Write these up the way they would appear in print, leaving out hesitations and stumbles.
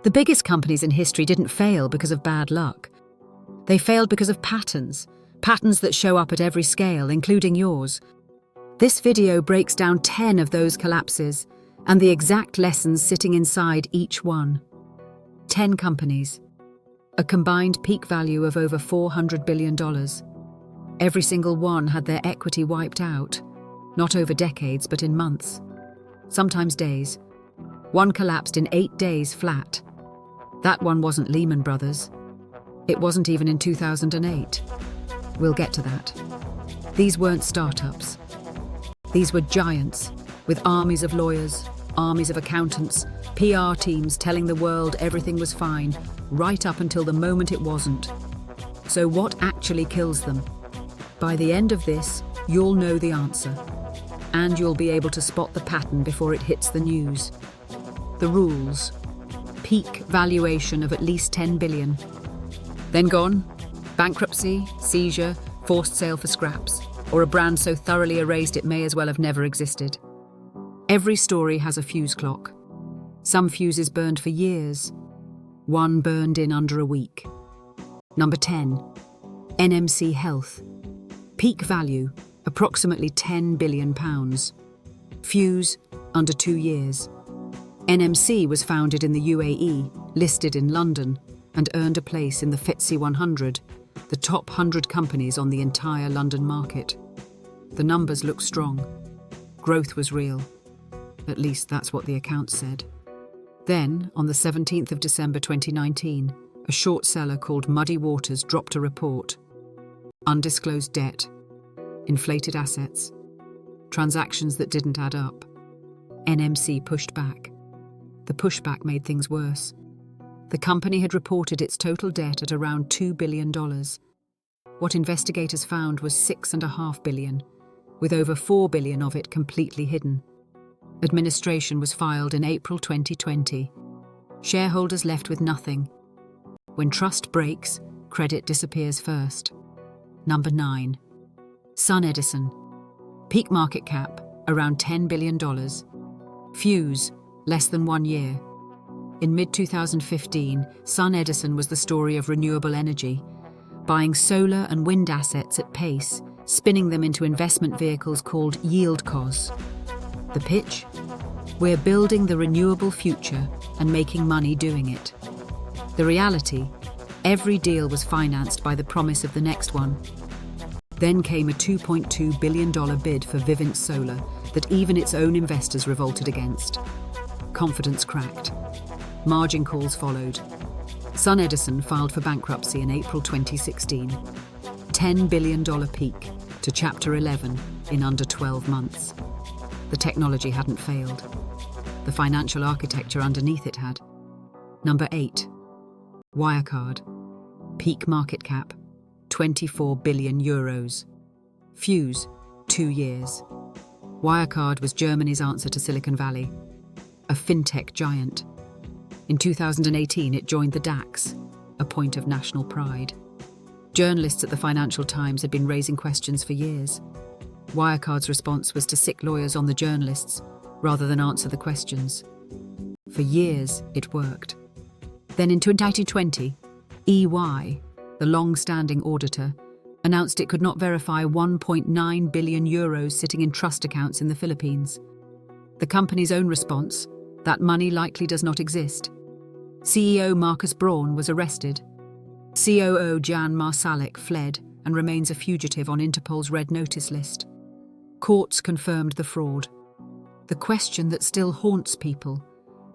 The biggest companies in history didn't fail because of bad luck. They failed because of patterns that show up at every scale, including yours. This video breaks down 10 of those collapses and the exact lessons sitting inside each one. 10 companies, a combined peak value of over $400 billion. Every single one had their equity wiped out, not over decades but in months, sometimes days. One collapsed in 8 days flat. That one wasn't Lehman Brothers. It wasn't even in 2008. We'll get to that. These weren't startups. These were giants, with armies of lawyers, armies of accountants, PR teams telling the world everything was fine, right up until the moment it wasn't. So what actually kills them? By the end of this, you'll know the answer, and you'll be able to spot the pattern before it hits the news. The rules. Peak valuation of at least 10 billion. Then gone? Bankruptcy, seizure, forced sale for scraps, or a brand so thoroughly erased it may as well have never existed. Every story has a fuse clock. Some fuses burned for years. One burned in under a week. Number 10. NMC Health. Peak value, approximately £10 billion. Fuse, under 2 years. NMC was founded in the UAE, listed in London, and earned a place in the FTSE 100, the top 100 companies on the entire London market. The numbers look strong. Growth was real. At least that's what the accounts said. Then, on the 17th of December 2019, a short seller called Muddy Waters dropped a report. Undisclosed debt, inflated assets, transactions that didn't add up. NMC pushed back. The pushback made things worse. The company had reported its total debt at around $2 billion. What investigators found was $6.5 billion, with over $4 billion of it completely hidden. Administration was filed in April 2020. Shareholders left with nothing. When trust breaks, credit disappears first. Number 9. SunEdison. Peak market cap, around $10 billion. Fuse, less than 1 year. In mid-2015, SunEdison was the story of renewable energy, buying solar and wind assets at pace, spinning them into investment vehicles called yieldcos. The pitch? We're building the renewable future and making money doing it. The reality? Every deal was financed by the promise of the next one. Then came a $2.2 billion bid for Vivint Solar that even its own investors revolted against. Confidence cracked. Margin calls followed. SunEdison filed for bankruptcy in April 2016. $10 billion peak to Chapter 11 in under 12 months. The technology hadn't failed. The financial architecture underneath it had. Number 8. Wirecard. Peak market cap, €24 billion. Fuse, 2 years. Wirecard was Germany's answer to Silicon Valley, a fintech giant. In 2018, it joined the DAX, a point of national pride. Journalists at the Financial Times had been raising questions for years. Wirecard's response was to sick lawyers on the journalists, rather than answer the questions. For years, it worked. Then in 2020, EY, the long-standing auditor, announced it could not verify €1.9 billion sitting in trust accounts in the Philippines. The company's own response, that money likely does not exist. CEO Marcus Braun was arrested. COO Jan Marsalek fled and remains a fugitive on Interpol's Red Notice list. Courts confirmed the fraud. The question that still haunts people: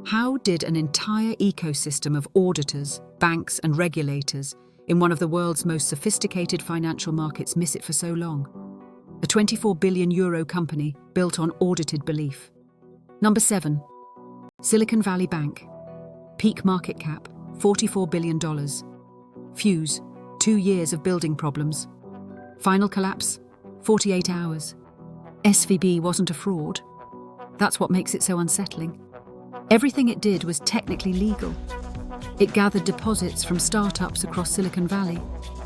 how did an entire ecosystem of auditors, banks and regulators in one of the world's most sophisticated financial markets miss it for so long? A €24 billion company built on audited belief. Number 7. Silicon Valley Bank. Peak market cap, $44 billion. Fuse, 2 years of building problems. Final collapse, 48 hours. SVB wasn't a fraud. That's what makes it so unsettling. Everything it did was technically legal. It gathered deposits from startups across Silicon Valley,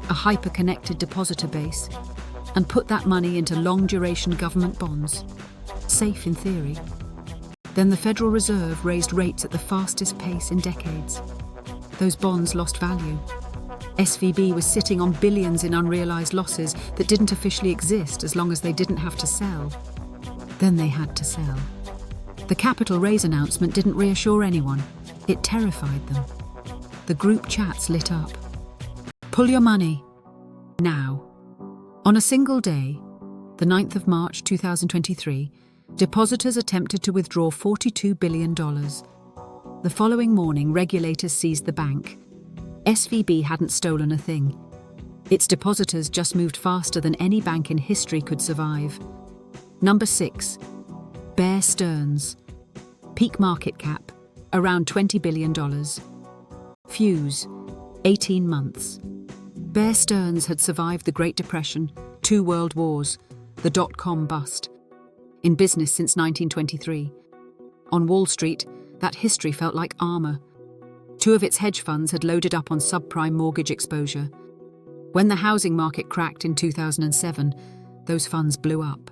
a hyper-connected depositor base, and put that money into long-duration government bonds. Safe in theory. Then the Federal Reserve raised rates at the fastest pace in decades. Those bonds lost value. SVB was sitting on billions in unrealized losses that didn't officially exist as long as they didn't have to sell. Then they had to sell. The capital raise announcement didn't reassure anyone. It terrified them. The group chats lit up. Pull your money. Now. On a single day, the 9th of March 2023, depositors attempted to withdraw $42 billion. The following morning, regulators seized the bank. SVB hadn't stolen a thing. Its depositors just moved faster than any bank in history could survive. Number 6. Bear Stearns. Peak market cap, around $20 billion. Fuse, 18 months. Bear Stearns had survived the Great Depression, 2 world wars, the dot-com bust. In business since 1923. On Wall Street, that history felt like armor. 2 of its hedge funds had loaded up on subprime mortgage exposure. When the housing market cracked in 2007, those funds blew up.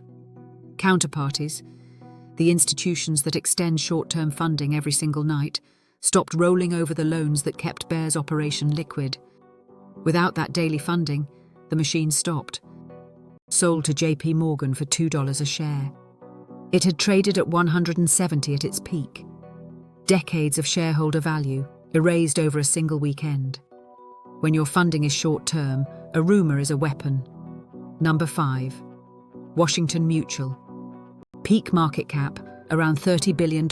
Counterparties, the institutions that extend short-term funding every single night, stopped rolling over the loans that kept Bear's operation liquid. Without that daily funding, the machine stopped. Sold to JP Morgan for $2 a share. It had traded at 170 at its peak. Decades of shareholder value erased over a single weekend. When your funding is short-term, a rumor is a weapon. Number 5. Washington Mutual. Peak market cap, around $30 billion.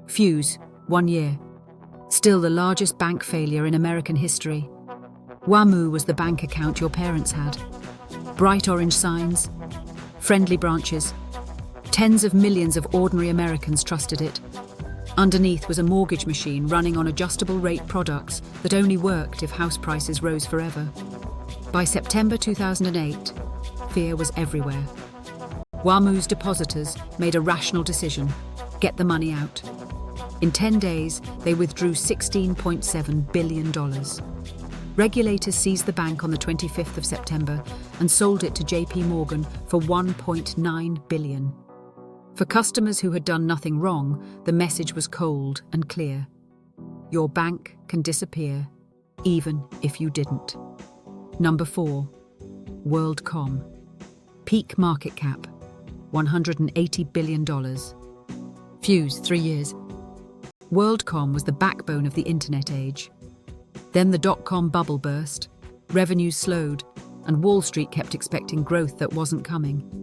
Fuse, 1 year. Still the largest bank failure in American history. WAMU was the bank account your parents had. Bright orange signs, friendly branches. Tens of millions of ordinary Americans trusted it. Underneath was a mortgage machine running on adjustable rate products that only worked if house prices rose forever. By September 2008, fear was everywhere. WAMU's depositors made a rational decision: get the money out. In 10 days, they withdrew $16.7 billion. Regulators seized the bank on the 25th of September and sold it to JP Morgan for $1.9 billion. For customers who had done nothing wrong, the message was cold and clear. Your bank can disappear, even if you didn't. Number 4. WorldCom. Peak market cap, $180 billion. Fuse, 3 years. WorldCom was the backbone of the internet age. Then the dot-com bubble burst, revenues slowed, and Wall Street kept expecting growth that wasn't coming.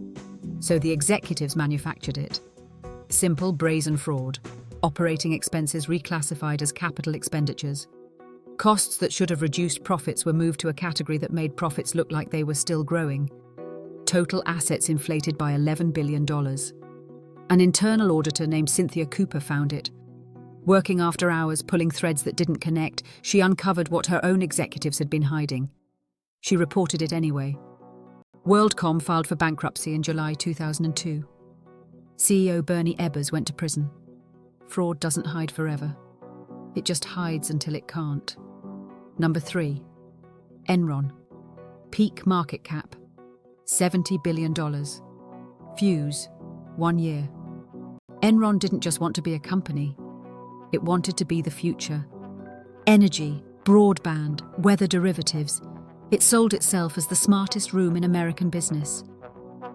So the executives manufactured it. Simple, brazen fraud. Operating expenses reclassified as capital expenditures. Costs that should have reduced profits were moved to a category that made profits look like they were still growing. Total assets inflated by $11 billion. An internal auditor named Cynthia Cooper found it. Working after hours, pulling threads that didn't connect, she uncovered what her own executives had been hiding. She reported it anyway. WorldCom filed for bankruptcy in July 2002. CEO Bernie Ebbers went to prison. Fraud doesn't hide forever. It just hides until it can't. Number 3. Enron. Peak market cap, $70 billion. Fuse, 1 year. Enron didn't just want to be a company. It wanted to be the future. Energy, broadband, weather derivatives. It sold itself as the smartest room in American business.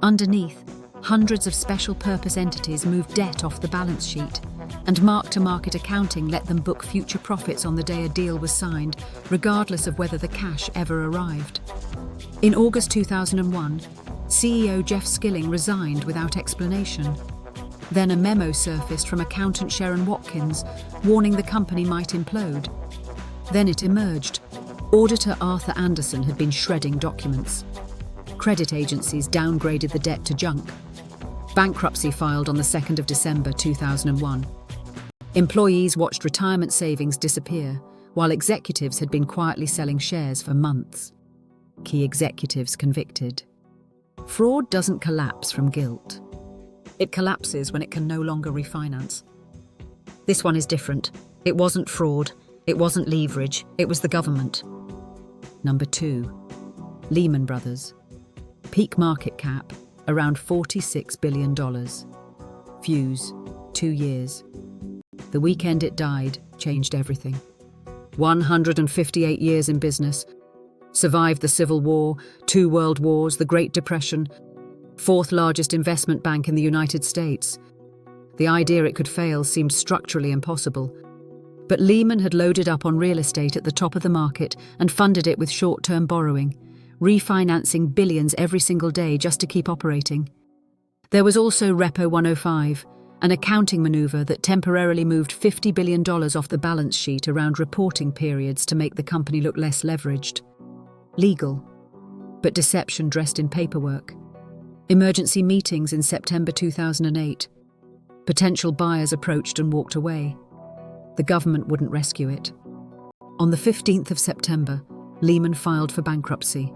Underneath, hundreds of special-purpose entities moved debt off the balance sheet, and mark-to-market accounting let them book future profits on the day a deal was signed, regardless of whether the cash ever arrived. In August 2001, CEO Jeff Skilling resigned without explanation. Then a memo surfaced from accountant Sharon Watkins, warning the company might implode. Then it emerged. Auditor Arthur Anderson had been shredding documents. Credit agencies downgraded the debt to junk. Bankruptcy filed on the 2nd of December 2001. Employees watched retirement savings disappear, while executives had been quietly selling shares for months. Key executives convicted. Fraud doesn't collapse from guilt. It collapses when it can no longer refinance. This one is different. It wasn't fraud. It wasn't leverage. It was the government. Number 2. Lehman Brothers. Peak market cap, around $46 billion. Fuse, 2 years. The weekend it died changed everything. 158 years in business. Survived the Civil War, 2 World Wars, the Great Depression. 4th largest investment bank in the United States. The idea it could fail seemed structurally impossible. But Lehman had loaded up on real estate at the top of the market and funded it with short-term borrowing, refinancing billions every single day just to keep operating. There was also Repo 105, an accounting maneuver that temporarily moved $50 billion off the balance sheet around reporting periods to make the company look less leveraged. Legal, but deception dressed in paperwork. Emergency meetings in September 2008. Potential buyers approached and walked away. The government wouldn't rescue it. On the 15th of September, Lehman filed for bankruptcy.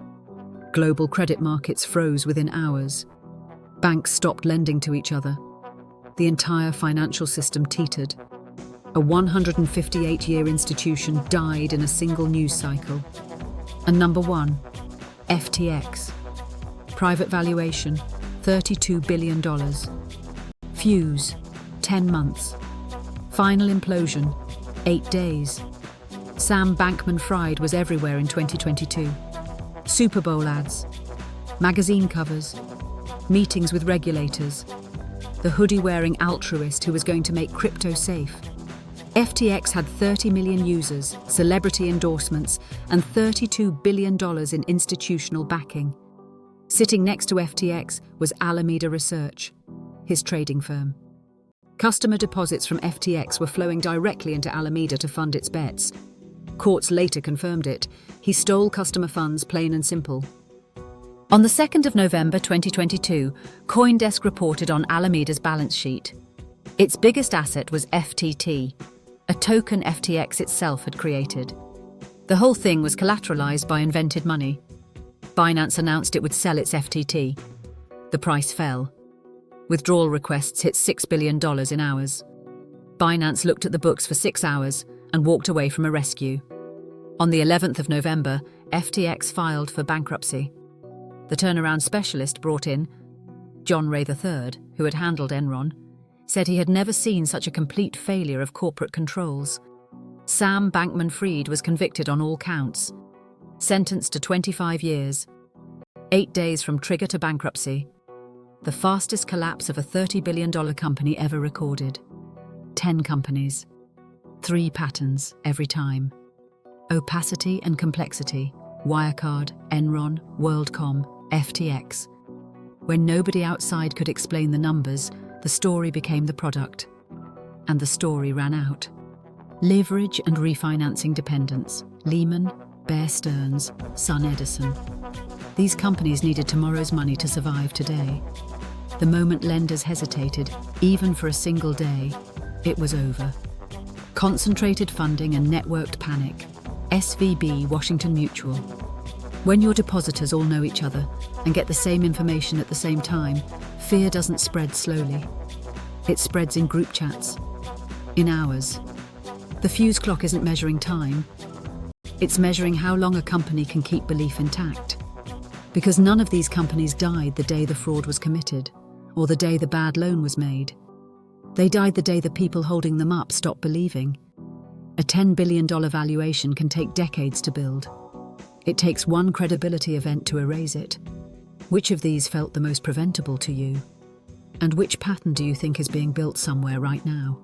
Global credit markets froze within hours. Banks stopped lending to each other. The entire financial system teetered. A 158-year institution died in a single news cycle. And number 1, FTX. Private valuation, $32 billion. Fuse, 10 months. Final implosion, 8 days. Sam Bankman-Fried was everywhere in 2022. Super Bowl ads, magazine covers, meetings with regulators, the hoodie-wearing altruist who was going to make crypto safe. FTX had 30 million users, celebrity endorsements, and $32 billion in institutional backing. Sitting next to FTX was Alameda Research, his trading firm. Customer deposits from FTX were flowing directly into Alameda to fund its bets. Courts later confirmed it. He stole customer funds, plain and simple. On the 2nd of November 2022, CoinDesk reported on Alameda's balance sheet. Its biggest asset was FTT, a token FTX itself had created. The whole thing was collateralized by invented money. Binance announced it would sell its FTT. The price fell. Withdrawal requests hit $6 billion in hours. Binance looked at the books for 6 hours and walked away from a rescue. On the 11th of November, FTX filed for bankruptcy. The turnaround specialist brought in, John Ray III, who had handled Enron, said he had never seen such a complete failure of corporate controls. Sam Bankman-Fried was convicted on all counts, sentenced to 25 years, 8 days from trigger to bankruptcy, the fastest collapse of a $30 billion company ever recorded. 10 companies, 3 patterns every time. Opacity and complexity, Wirecard, Enron, WorldCom, FTX. When nobody outside could explain the numbers, the story became the product. And the story ran out. Leverage and refinancing dependence, Lehman, Bear Stearns, Sun Edison. These companies needed tomorrow's money to survive today. The moment lenders hesitated, even for a single day, it was over. Concentrated funding and networked panic. SVB, Washington Mutual. When your depositors all know each other and get the same information at the same time, fear doesn't spread slowly. It spreads in group chats, in hours. The fuse clock isn't measuring time. It's measuring how long a company can keep belief intact. Because none of these companies died the day the fraud was committed, or the day the bad loan was made. They died the day the people holding them up stopped believing. A $10 billion valuation can take decades to build. It takes one credibility event to erase it. Which of these felt the most preventable to you? And which pattern do you think is being built somewhere right now?